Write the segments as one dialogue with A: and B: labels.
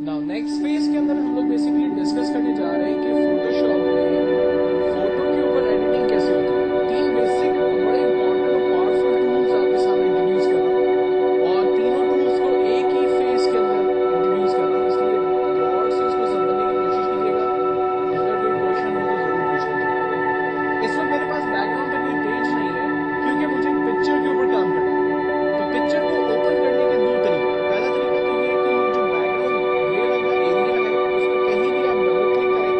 A: Now next phase के अंदर हम लोग बेसिकली डिस्कस करने जा रहे हैं कि फोटोशॉप में फोटो के ऊपर एडिटिंग कैसे होती है। तीन बेसिक बड़े इंपॉर्टेंट और पावरफुल टूल्स आपके सामने इंट्रोड्यूस कर रहा हूँ और तीनों टूल्स को एक ही फेज के अंदर इंट्रोड्यूस कर रहा हूँ, इसलिए गौर से इसको समझने की कोशिश कीजिएगा। अगर कोई क्वेश्चन हो तो जरूर पूछ लीजिएगा। इस वक्त मेरे पास बैकग्राउंड पे कोई पेज नहीं है क्योंकि मुझे पिक्चर के ऊपर काम करना है। तो पिक्चर को ओपन करने के दो तरीके, पहला तरीका तो ये कि ये जो बैकग्राउंड ग्रे रंग का एरिया है इस पर कहीं भी आप डबल क्लिक करें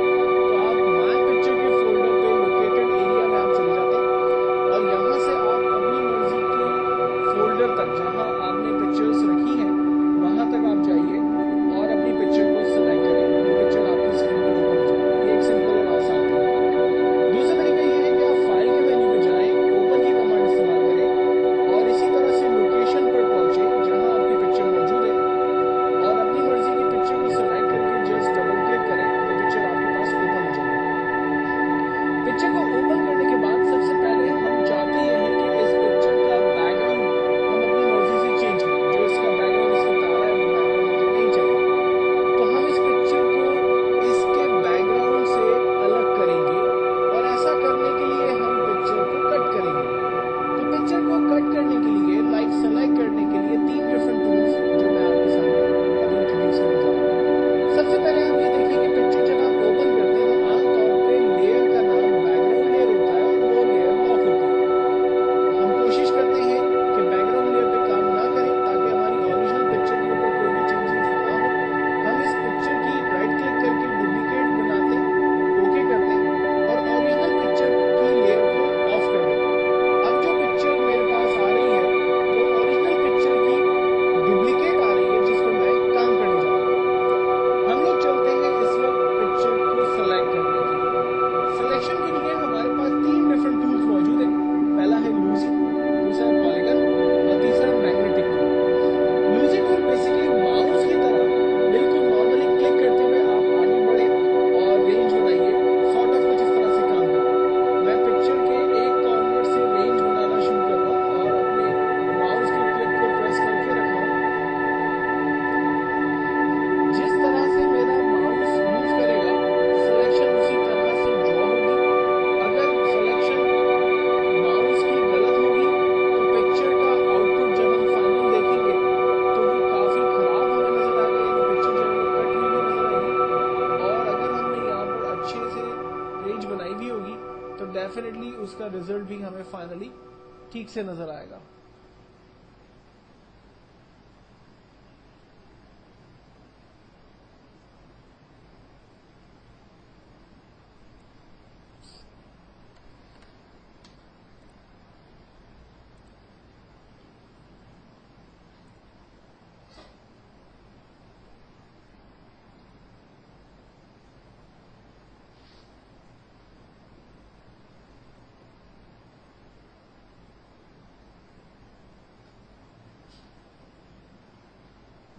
A: तो आप माय पिक्चर के फोल्डर पे लोकेटेड एरिया में आप चले जाते हैं और यहाँ से आप अपनी मर्जी के फोल्डर तक जहाँ आपने पिक्चर्स रखी हैं वहां तक आप जाइए और अपनी पिक्चर को सिलेक्ट करें। वो पिक्चर आपकी स्क्रीन पे ओपन हो जाएगी। ये एक सिंपल और आसान तरीका है। दूसरा तरीका ये है कि आप फाइल के मेन्यू पे जाएं, ओपन की कमांड इस्तेमाल करें और इसी तरह से लोकेशन पर पहुंचे जहां आपकी पिक्चर मौजूद है और अपनी मर्जी की पिक्चर को सिलेक्ट करके जस्ट डबल क्लिक करें, वो पिक्चर आपके पास ओपन हो जाएगी। पिक्चर को ओपन करने के बाद सबसे पहले हम चाहते ये हैं कि इस पिक्चर का बैकग्राउंड हम अपनी मर्जी से चेंज करें। जो इसका बैकग्राउंड इसका तारा है वो बैकग्राउंड मुझे नहीं चाहिए, तो हम इस पिक्चर को इसके बैकग्राउंड से अलग करेंगे और ऐसा करने के लिए हम पिक्चर को कट करेंगे। तो पिक्चर को कट करने के लिए, लाइक सेलेक्ट करने के लिए तीन डिफरेंट टूल्स जो मैं आपके सामने अभी इंट्रोड्यूस करने जा रहा हूँ। सबसे पहले हम ये देखिए कि पिक्चर जब आप ओपन करते हैं तो आमतौर पे लेयर का नाम बैकग्राउंड लेयर होता है और वो लेयर लॉक होती है। हम कोशिश करते हैं कि बैकग्राउंड लेयर पे काम ना करें ताकि हमारी ओरिजिनल पिक्चर के ऊपर कोई भी चेंजेस ना हो। हम इस पिक्चर की राइट क्लिक करके डुप्लीकेट बनाते हैं, ओके करते हैं और ओरिजिनल पिक्चर की लेयर को ऑफ कर देते हैं। अब जो पिक्चर मेरे पास आ रही है वो ओरिजिनल पिक्चर की डुप्लीकेट आ रही है जिस पर मैं काम करने जा रहा हूँ। हम लोग चलते हैं इस वक्त पिक्चर को सिलेक्ट करने के लिए। सिलेक्शन के लिए हमारे पास तीन डिफरेंट टूल्स मौजूद हैं। पहला है लूजी, दूसरा है पॉलीगन और तीसरा magnetic tool. Lasso tool basically mouse की तरह बिल्कुल नॉर्मली क्लिक करते हुए आप आगे बढ़े और रेंज बनाइए, सॉर्ट ऑफ कुछ इस तरह से काम करे। मैं पिक्चर के एक कॉर्नर से रेंज बनाना शुरू कर रहा हूँ और अपने माउस के क्लिक को प्रेस करके रख रहा हूँ। जिस तरह से मेरा माउस मूव करेगा सिलेक्शन उसी तरह से ड्रॉ होगी। अगर सिलेक्शन माउस की गलत होगी तो पिक्चर का आउटपुट जब हम फाइनल देखेंगे तो वो काफी खराब हमें नजर आएगा, यानी पिक्चर जो है वो कट हुई भी नजर आएगी। और अगर हमने यहाँ पर अच्छे से रेंज बनाई भी होगी तो डेफिनेटली उसका रिजल्ट भी हमें फाइनली ठीक से नजर आएगा।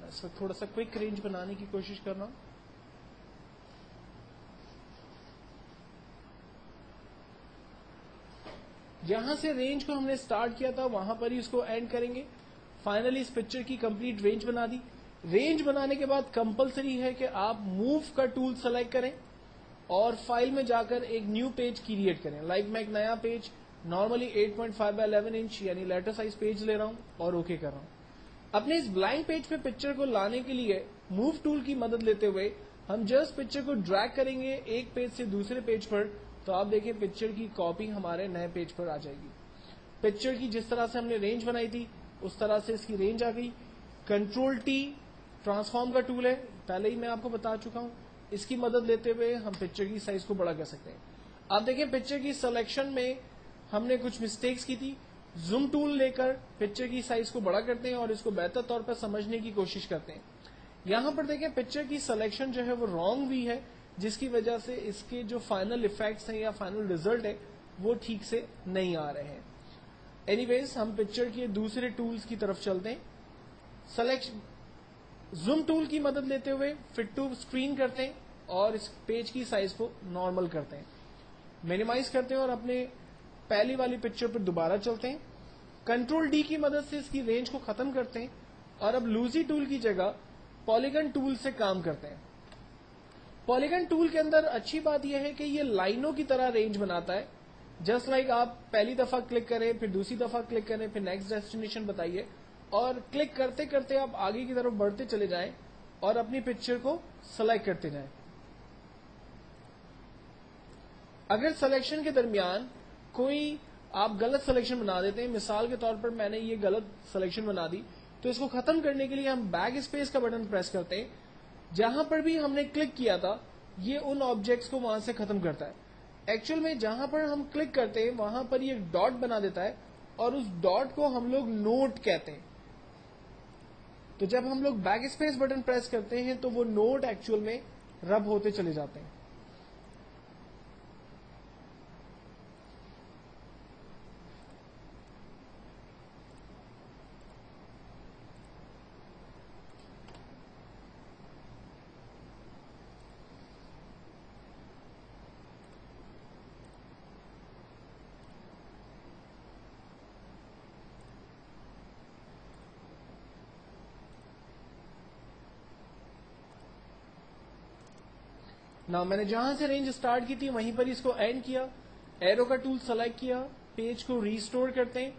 A: इस वक्त थोड़ा सा क्विक रेंज बनाने की कोशिश कर रहा हूं। जहां से रेंज को हमने स्टार्ट किया था वहां पर ही उसको एंड करेंगे। फाइनली इस पिक्चर की कंप्लीट रेंज बना दी। रेंज बनाने के बाद कंपलसरी है कि आप मूव का टूल सेलेक्ट करें और फाइल में जाकर एक न्यू पेज क्रिएट करें। लाइक मैं एक नया पेज नॉर्मली 8.5 बाय 11 इंच यानी लेटर साइज पेज ले रहा हूं और ओके कर रहा हूं। अपने इस ब्लैंक पेज पे पिक्चर को लाने के लिए मूव टूल की मदद लेते हुए हम जस्ट पिक्चर को ड्रैग करेंगे एक पेज से दूसरे पेज पर, तो आप देखें पिक्चर की कॉपी हमारे नए पेज पर आ जाएगी। पिक्चर की जिस तरह से हमने रेंज बनाई थी उस तरह से इसकी रेंज आ गई। कंट्रोल टी ट्रांसफॉर्म का टूल है, पहले ही मैं आपको बता चुका हूं। इसकी मदद लेते हुए हम पिक्चर की साइज को बड़ा कर सकते हैं। आप देखें पिक्चर की सिलेक्शन में हमने कुछ मिस्टेक्स की थी। जूम टूल लेकर पिक्चर की साइज को बड़ा करते हैं और इसको बेहतर तौर पर समझने की कोशिश करते हैं। यहां पर देखें पिक्चर की सिलेक्शन जो है वो रॉन्ग हुई है, जिसकी वजह से इसके जो फाइनल इफेक्ट्स हैं या फाइनल रिजल्ट है वो ठीक से नहीं आ रहे हैं। एनीवेज हम पिक्चर के दूसरे टूल्स की तरफ चलते हैं। सिलेक्शन जूम टूल की मदद लेते हुए फिट टू स्क्रीन करते हैं और इस पेज की साइज को नॉर्मल करते हैं, मिनिमाइज करते हैं और अपने पहली वाली पिक्चर पर दोबारा चलते हैं। कंट्रोल डी की मदद से इसकी रेंज को खत्म करते हैं और अब लूजी टूल की जगह पॉलीगन टूल से काम करते हैं। पॉलीगन टूल के अंदर अच्छी बात यह है कि ये लाइनों की तरह रेंज बनाता है। जस्ट लाइक आप पहली दफा क्लिक करें, फिर दूसरी दफा क्लिक करें, फिर नेक्स्ट डेस्टिनेशन बताइए, और क्लिक करते करते आप आगे की तरफ बढ़ते चले जाएं और अपनी पिक्चर को सेलेक्ट करते जाएं। अगर सिलेक्शन के दरमियान कोई आप गलत सिलेक्शन बना देते हैं, मिसाल के तौर पर मैंने ये गलत सिलेक्शन बना दी, तो इसको खत्म करने के लिए हम बैक स्पेस का बटन प्रेस करते हैं। जहां पर भी हमने क्लिक किया था, ये उन ऑब्जेक्ट्स को वहां से खत्म करता है। एक्चुअल में जहां पर हम क्लिक करते हैं वहां पर ये डॉट बना देता है, और उस डॉट को हम लोग नोट कहते हैं। तो जब हम लोग बैक स्पेस बटन प्रेस करते हैं तो वो नोट एक्चुअल में रब होते चले जाते हैं। ना मैंने जहां से रेंज स्टार्ट की थी वहीं पर इसको एंड किया, एरो का टूल सेलेक्ट किया, पेज को रीस्टोर करते हैं,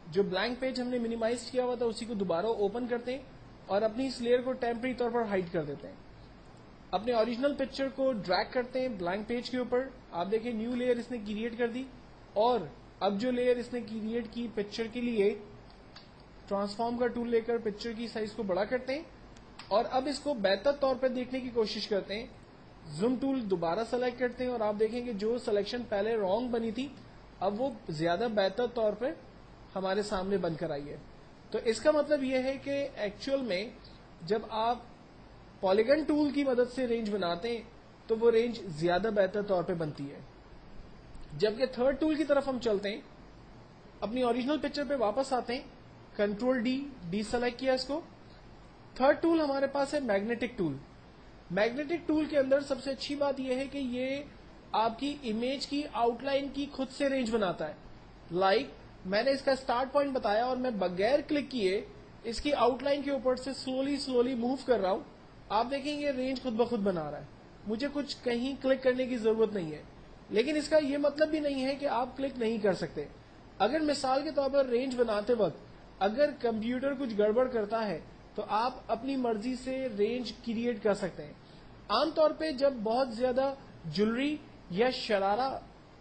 A: जो ब्लैंक पेज हमने मिनिमाइज किया हुआ था उसी को दोबारा ओपन करते हैं और अपनी इस लेयर को टेम्परेरी तौर पर हाइड कर देते हैं। अपने ओरिजिनल पिक्चर को ड्रैग करते हैं ब्लैंक पेज के ऊपर, आप देखें न्यू लेयर इसने क्रिएट कर दी, और अब जो लेयर इसने क्रिएट की पिक्चर के लिए ट्रांसफॉर्म का टूल लेकर पिक्चर की साइज को बड़ा करते हैं, और अब इसको बेहतर तौर पर देखने की कोशिश करते हैं। जूम टूल दोबारा सेलेक्ट करते हैं और आप देखेंगे जो सिलेक्शन पहले रॉन्ग बनी थी अब वो ज्यादा बेहतर तौर पर हमारे सामने बनकर आई है। तो इसका मतलब यह है कि एक्चुअल में जब आप पॉलीगन टूल की मदद से रेंज बनाते हैं तो वो रेंज ज्यादा बेहतर तौर पे बनती है। जबकि थर्ड टूल की तरफ हम चलते हैं, अपनी ओरिजिनल पिक्चर पे वापस आते हैं, कंट्रोल डी सेलेक्ट किया इसको। थर्ड टूल हमारे पास है मैग्नेटिक टूल। मैग्नेटिक टूल के अंदर सबसे अच्छी बात यह है कि ये आपकी इमेज की आउटलाइन की खुद से रेंज बनाता है। लाइक मैंने इसका स्टार्ट पॉइंट बताया और मैं बगैर क्लिक किए इसकी आउटलाइन के ऊपर से स्लोली मूव कर रहा हूं, आप देखेंगे रेंज खुद ब खुद बना रहा है, मुझे कुछ कहीं क्लिक करने की जरूरत नहीं है। लेकिन इसका यह मतलब भी नहीं है कि आप क्लिक नहीं कर सकते। अगर मिसाल के तौर पर रेंज बनाते वक्त अगर कंप्यूटर कुछ गड़बड़ करता है तो आप अपनी मर्जी से रेंज क्रिएट कर सकते हैं। आमतौर पे जब बहुत ज्यादा ज्वेलरी या शरारा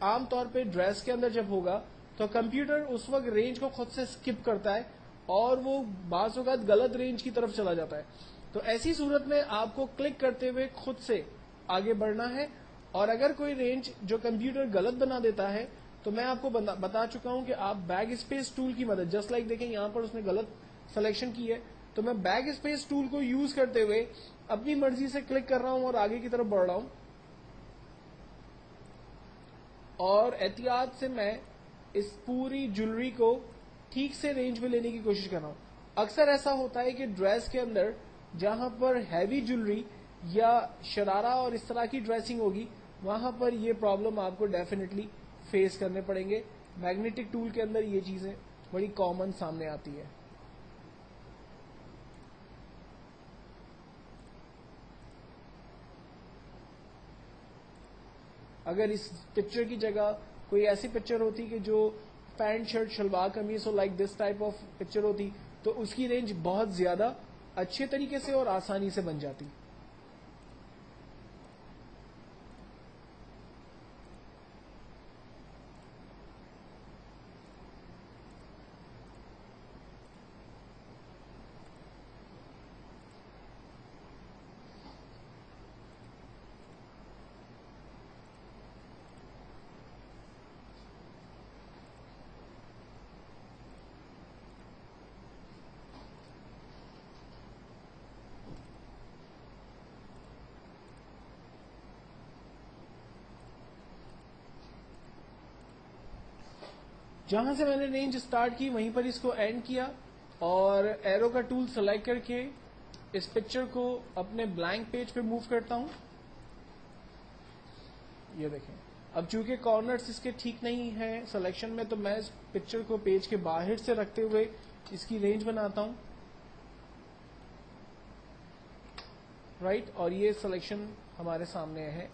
A: आमतौर पे ड्रेस के अंदर जब होगा तो कंप्यूटर उस वक्त रेंज को खुद से स्किप करता है और वो बाज़ औक़ात गलत रेंज की तरफ चला जाता है। तो ऐसी सूरत में आपको क्लिक करते हुए खुद से आगे बढ़ना है, और अगर कोई रेंज जो कंप्यूटर गलत बना देता है तो मैं आपको बता चुका हूं कि आप बैक स्पेस टूल की मदद, जस्ट लाइक देखें यहां पर उसने गलत सिलेक्शन की है, तो मैं बैक स्पेस टूल को यूज करते हुए अपनी मर्जी से क्लिक कर रहा हूं और आगे की तरफ बढ़ रहा हूं, और एहतियात से मैं इस पूरी ज्वेलरी को ठीक से रेंज में लेने की कोशिश कर रहा हूं। अक्सर ऐसा होता है कि ड्रेस के अंदर जहां पर हैवी ज्वेलरी या शरारा और इस तरह की ड्रेसिंग होगी वहां पर ये प्रॉब्लम आपको डेफिनेटली फेस करने पड़ेंगे। मैग्नेटिक टूल के अंदर ये चीजें बड़ी कॉमन सामने आती है। अगर इस पिक्चर की जगह कोई ऐसी पिक्चर होती कि जो पैंट शर्ट शलवार कमीज हो, like this type of picture होती, तो उसकी रेंज बहुत ज्यादा अच्छे तरीके से और आसानी से बन जाती। जहां से मैंने रेंज स्टार्ट की वहीं पर इसको एंड किया और एरो का टूल सेलेक्ट करके इस पिक्चर को अपने ब्लैंक पेज पे मूव करता हूं। ये देखें, अब चूंकि कॉर्नर्स इसके ठीक नहीं है सिलेक्शन में, तो मैं इस पिक्चर को पेज के बाहर से रखते हुए इसकी रेंज बनाता हूं। राइट, और ये सिलेक्शन हमारे सामने है।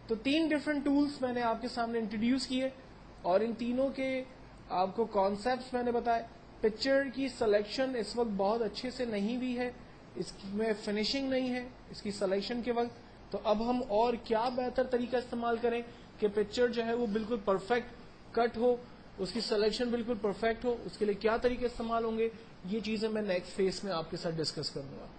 A: तो 3 डिफरेंट टूल्स मैंने आपके सामने इंट्रोड्यूस किए और इन तीनों के आपको कॉन्सेप्ट्स मैंने बताए। पिक्चर की सिलेक्शन इस वक्त बहुत अच्छे से नहीं हुई है, इसमें फिनिशिंग नहीं है इसकी सिलेक्शन के वक्त। तो अब हम और क्या बेहतर तरीका इस्तेमाल करें कि पिक्चर जो है वो बिल्कुल परफेक्ट कट हो, उसकी सिलेक्शन बिल्कुल परफेक्ट हो, उसके लिए क्या तरीके इस्तेमाल होंगे, ये चीजें मैं नेक्स्ट फेज में आपके साथ डिस्कस करूंगा।